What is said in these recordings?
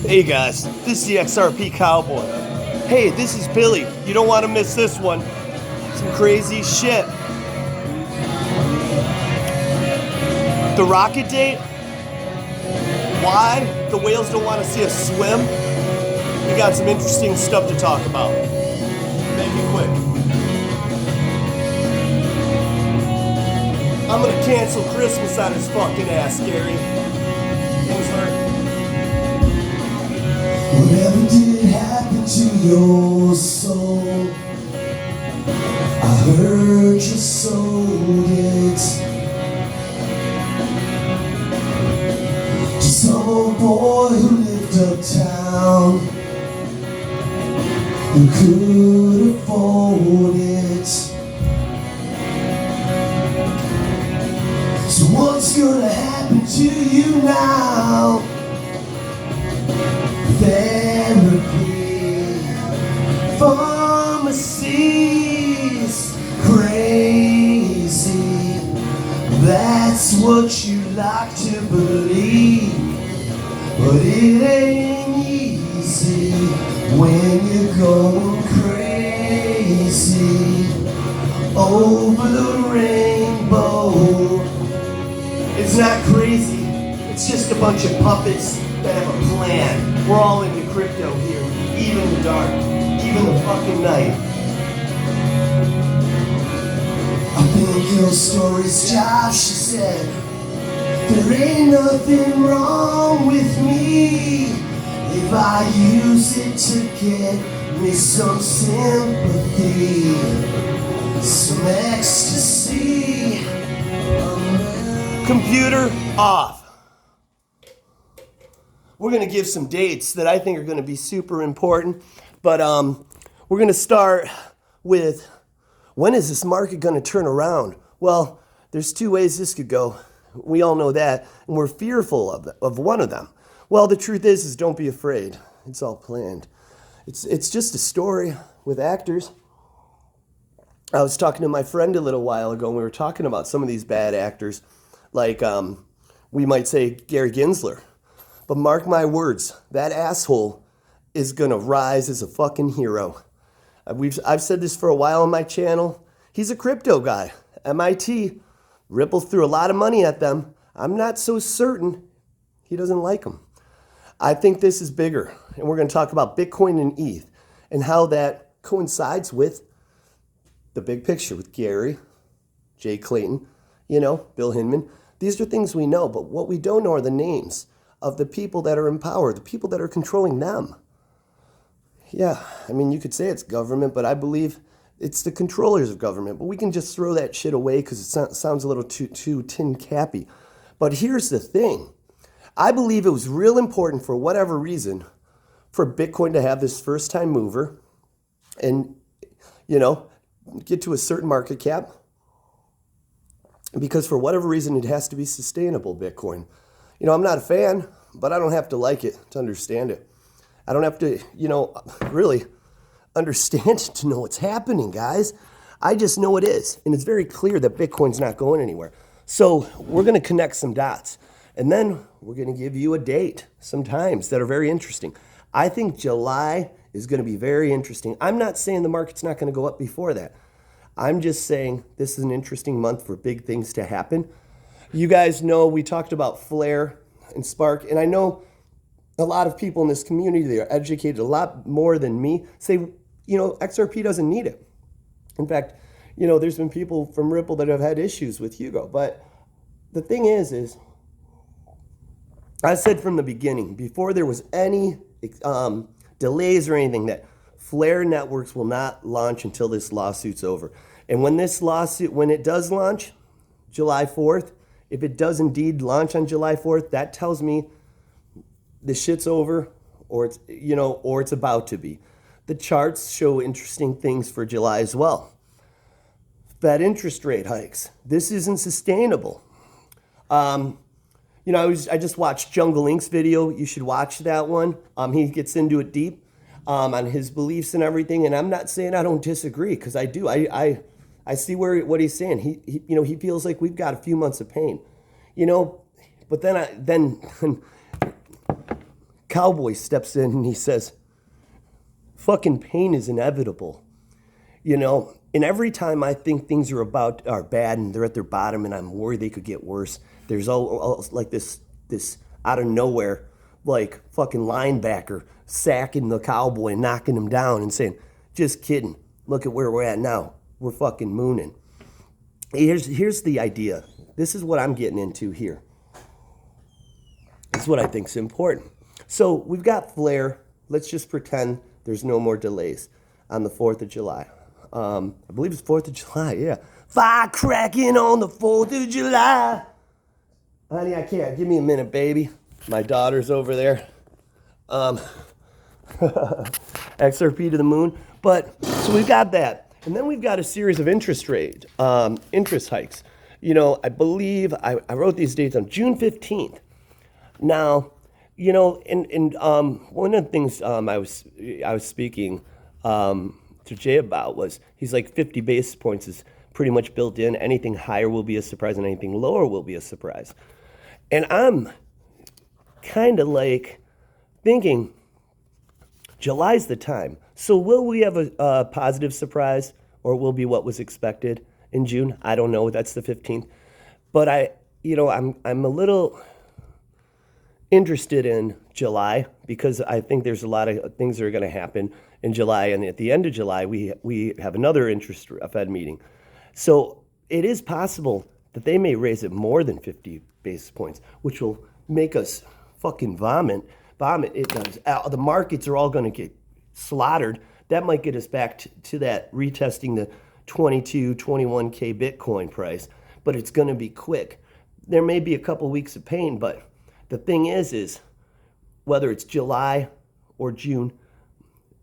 Hey guys, this is the XRP Cowboy. Hey, this is Billy. You don't want to miss this one. Some crazy shit. The rocket date? Why the whales don't want to see us swim? We got some interesting stuff to talk about. Make it quick. I'm gonna cancel Christmas on his fucking ass, Gary. Whatever did happen to your soul? I heard you sold it to some old boy who lived uptown, who could afford it. So what's gonna happen to you now? Therapy, pharmacies, crazy. That's what you like to believe, but it ain't easy when you're going crazy over the rainbow. It's not crazy. It's just a bunch of puppets that have a plan. We're all into crypto here, even the dark, even the fucking night. I think your story's Josh, she said. There ain't nothing wrong with me if I use it to get me some sympathy, some ecstasy. Computer off. We're going to give some dates that I think are going to be super important, but we're going to start with, when is this market going to turn around? Well, there's two ways this could go. We all know that, and we're fearful of one of them. Well, the truth is don't be afraid. It's all planned. It's just a story with actors. I was talking to my friend a little while ago, and we were talking about some of these bad actors, like we might say Gary Gensler. But mark my words, that asshole is going to rise as a fucking hero. I've said this for a while on my channel. He's a crypto guy. MIT, Ripple threw a lot of money at them. I'm not so certain he doesn't like them. I think this is bigger. And we're going to talk about Bitcoin and ETH and how that coincides with the big picture with Gary, Jay Clayton, Bill Hinman. These are things we know, but what we don't know are the names of the people that are in power, the people that are controlling them. Yeah, I mean, you could say it's government, but I believe it's the controllers of government. But we can just throw that shit away because it sounds a little too tin-cappy. But here's the thing. I believe it was real important for whatever reason for Bitcoin to have this first-time mover and, get to a certain market cap. Because for whatever reason, it has to be sustainable, Bitcoin. I'm not a fan, but I don't have to like it to understand it. I don't have to, really understand it to know what's happening, guys. I just know it is. And it's very clear that Bitcoin's not going anywhere. So we're going to connect some dots. And then we're going to give you a date, some times that are very interesting. I think July is going to be very interesting. I'm not saying the market's not going to go up before that. I'm just saying this is an interesting month for big things to happen. You guys know we talked about Flare and Spark, and I know a lot of people in this community, they are educated a lot more than me, say, XRP doesn't need it. In fact, there's been people from Ripple that have had issues with Hugo. But the thing is I said from the beginning, before there was any delays or anything, that Flare networks will not launch until this lawsuit's over. And when it does launch, July 4th, if it does indeed launch on July 4th, that tells me the shit's over, or it's about to be. The charts show interesting things for July as well. Fed interest rate hikes. This isn't sustainable. I just watched Jungle Ink's video. You should watch that one. He gets into it deep on his beliefs and everything. And I'm not saying I don't disagree, because I do. I see what he's saying. He feels like we've got a few months of pain, but then cowboy steps in and he says, fucking pain is inevitable. You know, and every time I think things are bad and they're at their bottom and I'm worried they could get worse, there's all like this out of nowhere, like fucking linebacker sacking the cowboy and knocking him down and saying, just kidding, look at where we're at now. We're fucking mooning. Here's the idea. This is what I'm getting into here. This is what I think is important. So we've got flare. Let's just pretend there's no more delays on the 4th of July. I believe it's 4th of July, yeah. Fire cracking on the 4th of July. Honey, I can't. Give me a minute, baby. My daughter's over there. XRP to the moon. But, so we've got that. And then we've got a series of interest hikes. You know, I believe I wrote these dates on June 15th. Now, you know, and one of the things I was speaking to Jay about was, he's like 50 basis points is pretty much built in. Anything higher will be a surprise and anything lower will be a surprise. And I'm kind of like thinking July's the time. So will we have a positive surprise, or will be what was expected in June? I don't know. That's the 15th. But I'm a little interested in July because I think there's a lot of things that are going to happen in July. And at the end of July, we have another Fed meeting. So it is possible that they may raise it more than 50 basis points, which will make us fucking vomit. It does. The markets are all going to get slaughtered. That might get us back to that retesting the 21K Bitcoin price, but it's going to be quick. There may be a couple weeks of pain, but the thing is whether it's July or June,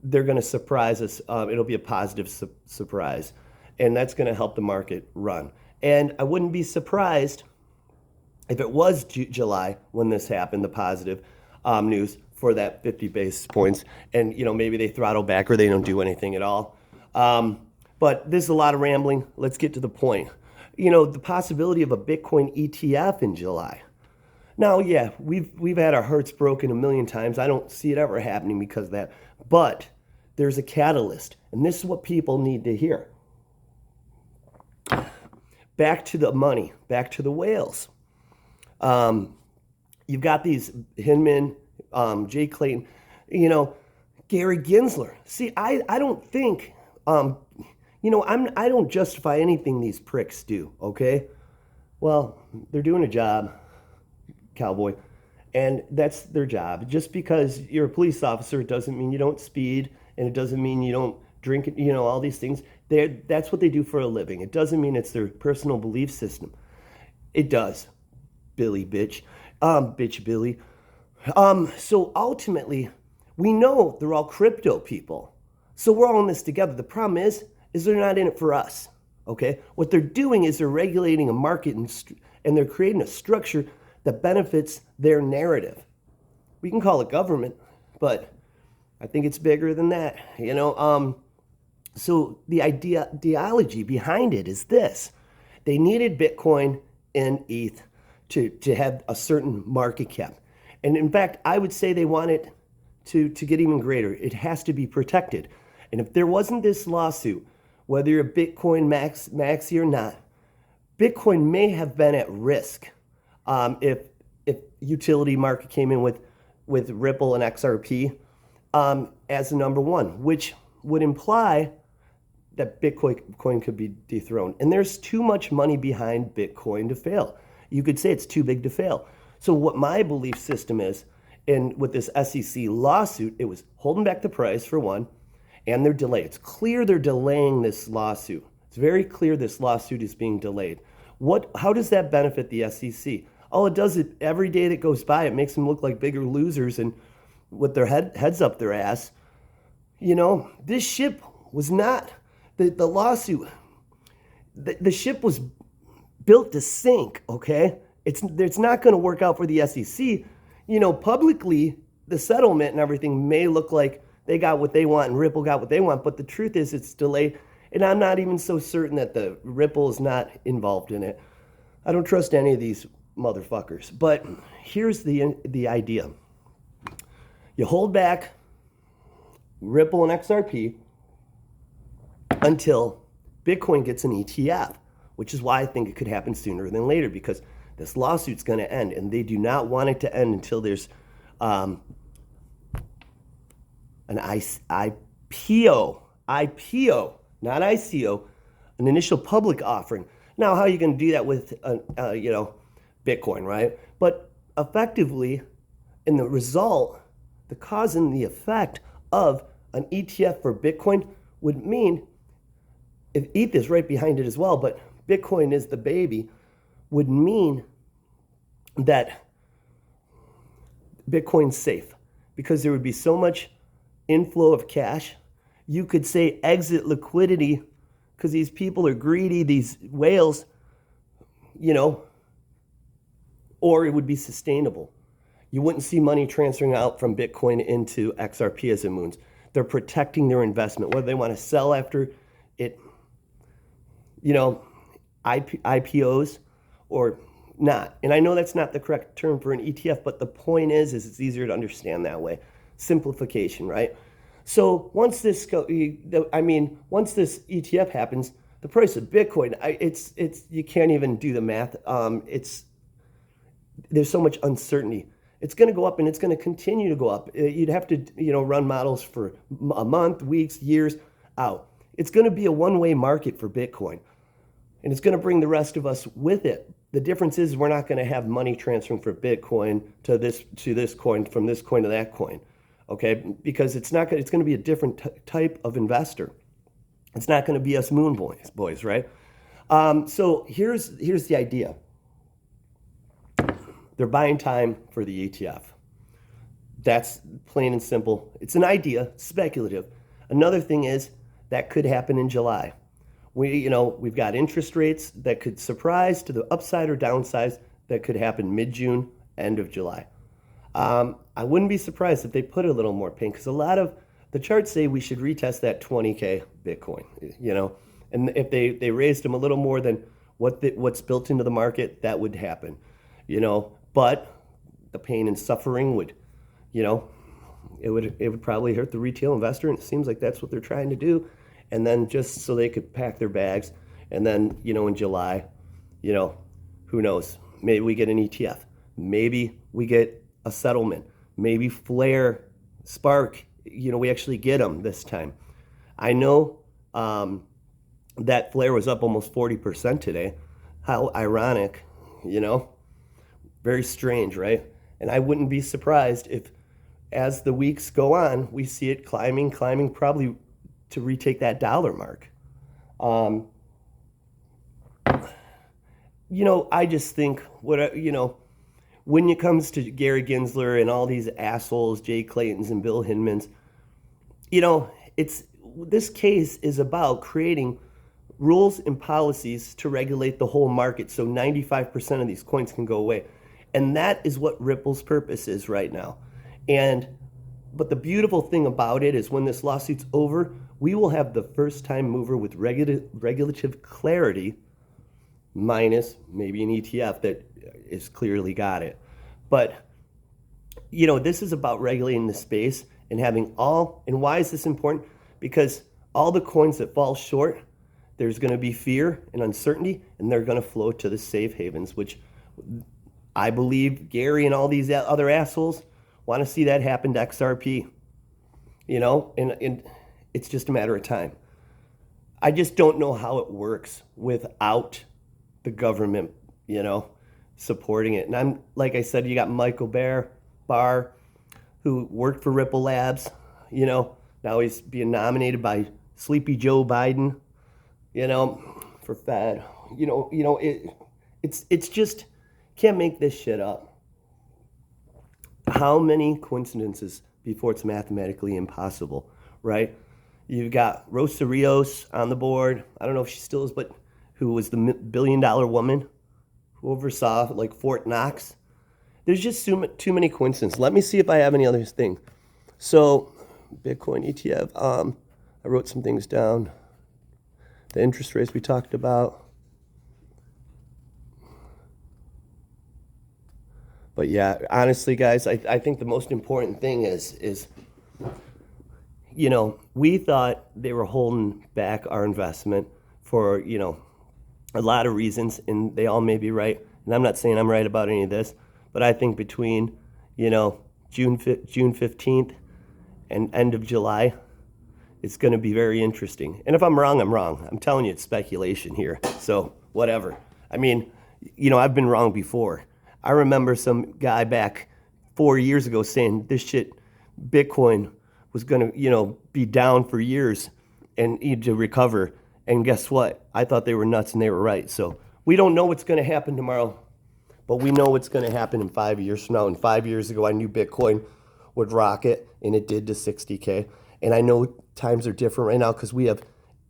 they're going to surprise us. It'll be a positive surprise, and that's going to help the market run. And I wouldn't be surprised if it was July when this happened, the positive news for that 50 basis points, and maybe they throttle back or they don't do anything at all. But this is a lot of rambling. Let's get to the point. The possibility of a Bitcoin ETF in July. Now, yeah, we've had our hearts broken a million times. I don't see it ever happening because of that. But there's a catalyst, and this is what people need to hear. Back to the money, back to the whales. You've got these Hinman, Jay Clayton, Gary Gensler. See, I don't think, I don't justify anything these pricks do, okay? Well, they're doing a job, cowboy, and that's their job. Just because you're a police officer, it doesn't mean you don't speed, and it doesn't mean you don't drink, all these things. That's what they do for a living. It doesn't mean it's their personal belief system. It does, Billy bitch. Bitch Billy. So ultimately, we know they're all crypto people. So we're all in this together. The problem is they're not in it for us, okay? What they're doing is they're regulating a market and they're creating a structure that benefits their narrative. We can call it government, but I think it's bigger than that, So the ideology behind it is this. They needed Bitcoin and ETH to have a certain market cap. And in fact, I would say they want it to get even greater. It has to be protected. And if there wasn't this lawsuit, whether you're a Bitcoin maxi or not, Bitcoin may have been at risk if utility market came in with Ripple and XRP as the number one, which would imply that Bitcoin could be dethroned. And there's too much money behind Bitcoin to fail. You could say it's too big to fail. So what my belief system is, and with this SEC lawsuit, it was holding back the price for one, and their delay. It's clear they're delaying this lawsuit. It's very clear this lawsuit is being delayed. How does that benefit the SEC? All it does, every day that goes by, it makes them look like bigger losers and with their heads up their ass. This ship was not, the lawsuit, the ship was built to sink, okay? It's not going to work out for the SEC. Publicly, the settlement and everything may look like they got what they want and Ripple got what they want, but the truth is it's delayed, and I'm not even so certain that the Ripple is not involved in it. I don't trust any of these motherfuckers. But here's the idea. You hold back Ripple and XRP until Bitcoin gets an ETF, which is why I think it could happen sooner than later, because this lawsuit's going to end, and they do not want it to end until there's an IPO, not ICO, an initial public offering. Now, how are you going to do that with, Bitcoin, right? But effectively, in the result, the cause and the effect of an ETF for Bitcoin would mean, if ETH is right behind it as well, but Bitcoin is the baby, would mean that Bitcoin's safe, because there would be so much inflow of cash. You could say exit liquidity, because these people are greedy, these whales, or it would be sustainable. You wouldn't see money transferring out from Bitcoin into XRP as it moons. They're protecting their investment, whether they want to sell after it, IPOs or not. And I know that's not the correct term for an ETF, but the point is it's easier to understand that way. Simplification, right? So once this ETF happens, the price of Bitcoin, it's you can't even do the math. There's so much uncertainty. It's going to go up, and it's going to continue to go up. You'd have to, run models for a month, weeks, years out. It's going to be a one-way market for Bitcoin, and it's going to bring the rest of us with it. The difference is we're not going to have money transferring from Bitcoin to this coin, from this coin to that coin, okay? Because it's going to be a different type of investor. It's not going to be us moon boys, right? So here's the idea. They're buying time for the ETF. That's plain and simple. It's an idea, speculative. Another thing is that could happen in July. We've got interest rates that could surprise to the upside or downside that could happen mid-June, end of July. I wouldn't be surprised if they put a little more pain, because a lot of the charts say we should retest that 20K Bitcoin, and if they raised them a little more than what's built into the market, that would happen, but the pain and suffering would, it would probably hurt the retail investor, and it seems like that's what they're trying to do. And then just so they could pack their bags, and then, in July, who knows? Maybe we get an ETF. Maybe we get a settlement. Maybe Flare, Spark, we actually get them this time. I know that Flare was up almost 40% today. How ironic, Very strange, right? And I wouldn't be surprised if, as the weeks go on, we see it climbing, probably to retake that dollar mark. I just think when it comes to Gary Gensler and all these assholes, Jay Claytons and Bill Hinmans, this case is about creating rules and policies to regulate the whole market so 95% of these coins can go away. And that is what Ripple's purpose is right now. But the beautiful thing about it is when this lawsuit's over, we will have the first time mover with regulative clarity, minus maybe an ETF that is clearly got it. But, this is about regulating the space and having and why is this important? Because all the coins that fall short, there's going to be fear and uncertainty, and they're going to flow to the safe havens, which I believe Gary and all these other assholes want to see that happen to XRP, and it's just a matter of time. I just don't know how it works without the government, supporting it. And like I said, you got Michael Barr, who worked for Ripple Labs, now he's being nominated by Sleepy Joe Biden, for Fed. It's just, can't make this shit up. How many coincidences before it's mathematically impossible, right? You've got Rosa Rios on the board. I don't know if she still is, but who was the $1 billion woman who oversaw like Fort Knox. There's just too many coincidences. Let me see if I have any other thing. So, Bitcoin ETF. I wrote some things down. The interest rates we talked about. But yeah, honestly, guys, I think the most important thing is, you know, we thought they were holding back our investment for, you know, a lot of reasons, and they all may be right. And I'm not saying I'm right about any of this, but I think between, you know, June 15th and end of July, it's going to be very interesting. And if I'm wrong, I'm wrong. I'm telling you, it's speculation here. So whatever. I mean, you know, I've been wrong before. I remember some guy back 4 years ago saying this shit, Bitcoin was going to, you know, be down for years and need to recover. And guess what? I thought they were nuts and they were right. So we don't know what's going to happen tomorrow, but we know what's going to happen in 5 years from now. And 5 years ago, I knew Bitcoin would rocket, and it did to 60K. And I know times are different right now because we have,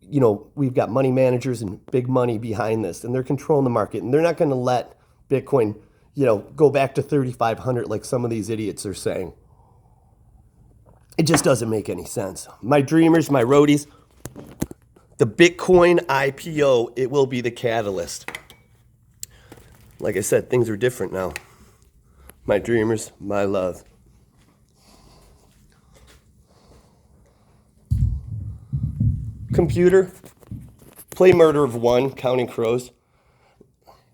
you know, we've got money managers and big money behind this, and they're controlling the market, and they're not going to let Bitcoin, you know, go back to 3,500 like some of these idiots are saying. It just doesn't make any sense. My dreamers, my roadies, the Bitcoin IPO, it will be the catalyst. Like I said, things are different now. My dreamers, my love. Computer, play Murder of One, Counting Crows.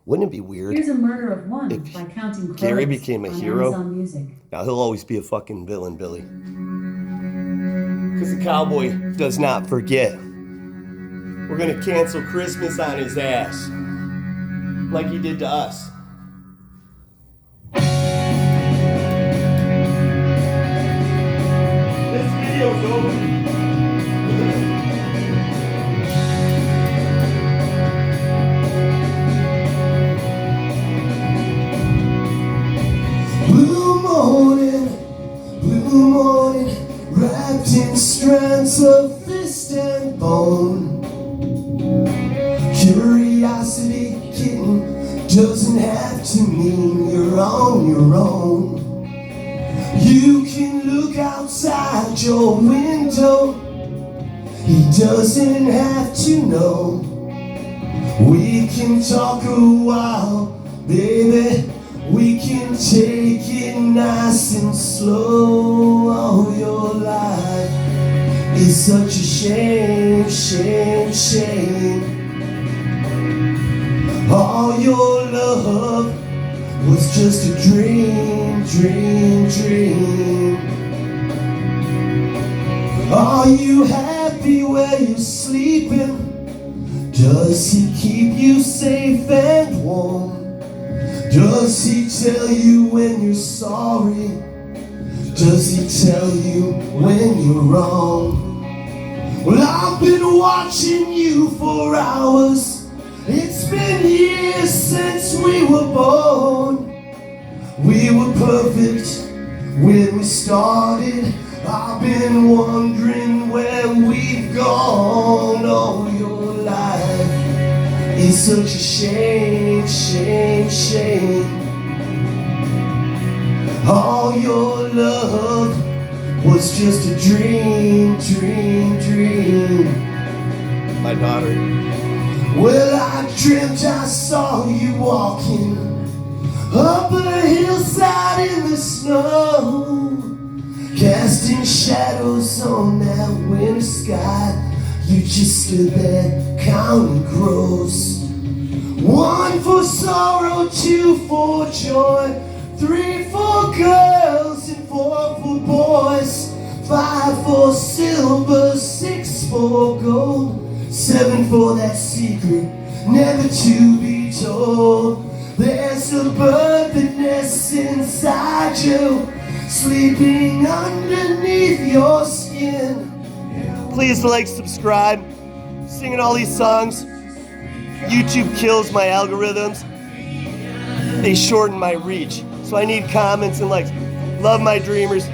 Wouldn't it be weird? Here's a Murder of One by Counting Crows. Gary became a hero. Amazon Music. Now he'll always be a fucking villain, Billy. Because the cowboy does not forget. We're gonna cancel Christmas on his ass, like he did to us. This video's over. Blue morning, wrapped in strands of fist and bone. Curiosity, kitten, doesn't have to mean you're on your own. You can look outside your window, he doesn't have to know. We can talk a while, baby. We can take it nice and slow. All your life is such a shame, shame, shame. All your love was just a dream, dream, dream. Are you happy where you're sleeping? Does he keep you safe and warm? Does he tell you when you're sorry? Does he tell you when you're wrong? Well, I've been watching you for hours. It's been years since we were born. We were perfect when we started. I've been wondering where we've gone all your life. It's such a shame, shame, shame. All your love was just a dream, dream, dream. My daughter. Well, I dreamt I saw you walking up a hillside in the snow, casting shadows on that winter sky. You just stood there counting crows. 1 for sorrow, 2 for joy, 3 for girls and 4 for boys, 5 for silver, 6 for gold, 7 for that secret never to be told. There's a bird that nests inside you, sleeping underneath your skin. Please like, subscribe. Singing all these songs. YouTube kills my algorithms. They shorten my reach. So I need comments and likes. Love my dreamers.